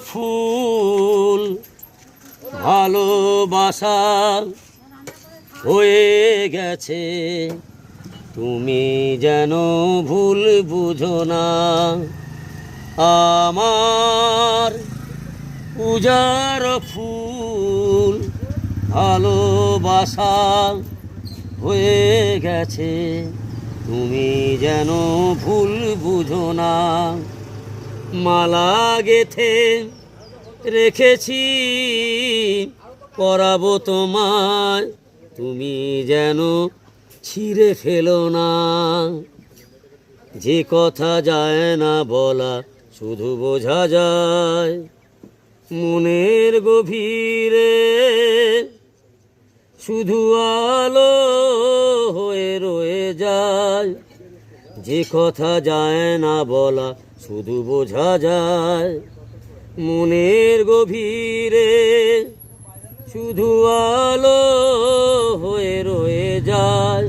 ফুল ভালোবাসা হয়ে গেছে, তুমি যেন ভুল বুঝো না। আমার পূজার ফুল ভালোবাসা হয়ে গেছে, তুমি যেন ভুল বুঝো না। মালা গেথে রেখেছি পরাবো তোমায়, তুমি যেন ছিঁড়ে ফেলো না। যে কথা যায় না বলা শুধু বোঝা যায় মনের গভীরে, শুধু আলো হয়ে রয়ে যায়। যে কথা যায় না বলা শুধু বোঝা যায় মনের গভীরে, শুধু আলো হয়ে রয়ে যায়।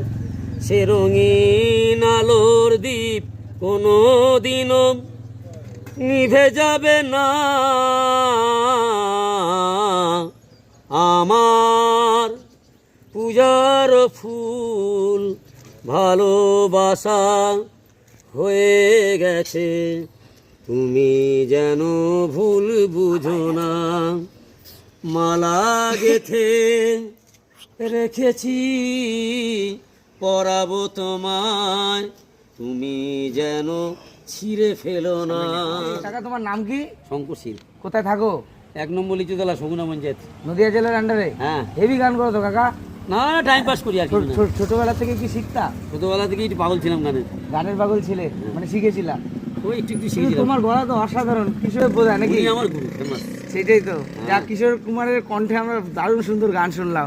সে রঙিন আলোর দ্বীপ কোনো দিনও নিভে যাবে না। আমার পূজার ফুল ভালোবাসা হয়ে গেছে, তুমি যেন ভুল বুঝো না। মালা গেথে রেখেছি পরাবো তোমায়, তুমি যেন ছিঁড়ে ফেলো না। কাকা তোমার নাম কি? শঙ্করশীল। কোথায় থাকো? 1 নম্বর লিচুতলা সগুনা পঞ্চায়েত, নদিয়া জেলার আন্ডারে। হ্যাঁ। হেভি গান করো তো কাকা? না টাইম পাস করি আর কি। ছোটবেলা থেকে কি শিখতা? ছোটবেলা থেকে একটু পাগল ছিলাম গানের। গানের পাগল ছিলে, মানে শিখেছিলা? ওই একটু একটু কিন্তু শিখেছিলাম। তোমার গলা তো অসাধারণ, কিশোর বোঝায় নাকি? উনি আমার গুরু, ফেমাস। সেটাই তো, যা কিশোর কুমারের কণ্ঠে আমরা দারুণ সুন্দর গান শুনলাম।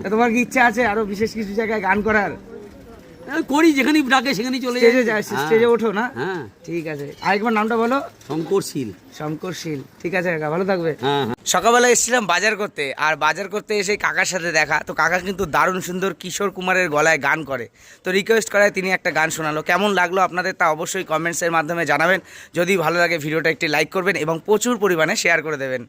তা তোমার কি ইচ্ছা আছে আরো বিশেষ কিছু জায়গায় গান করার? করি, যেখানে ডাকে সেখানেই চলে স্টেজে যায়, স্টেজে ওঠো না? হ্যাঁ ঠিক আছে, আরেকবার নামটা বলো। শঙ্করশীল। শঙ্করশীল, ঠিক আছে কাকা, ভালো থাকবে। হ্যাঁ হ্যাঁ। সকালবেলা এসেছিলাম বাজার করতে, আর বাজার করতে এসে কাকার সাথে দেখা, তো কাকা কিন্তু দারুণ সুন্দর কিশোর কুমারের গলায় গান করে, তো রিকোয়েস্ট করায় তিনি একটা গান শোনালো। কেমন লাগলো আপনাদের তা অবশ্যই কমেন্টসের মাধ্যমে জানাবেন। যদি ভালো লাগে ভিডিওটা একটি লাইক করবেন এবং প্রচুর পরিমাণে শেয়ার করে দেবেন।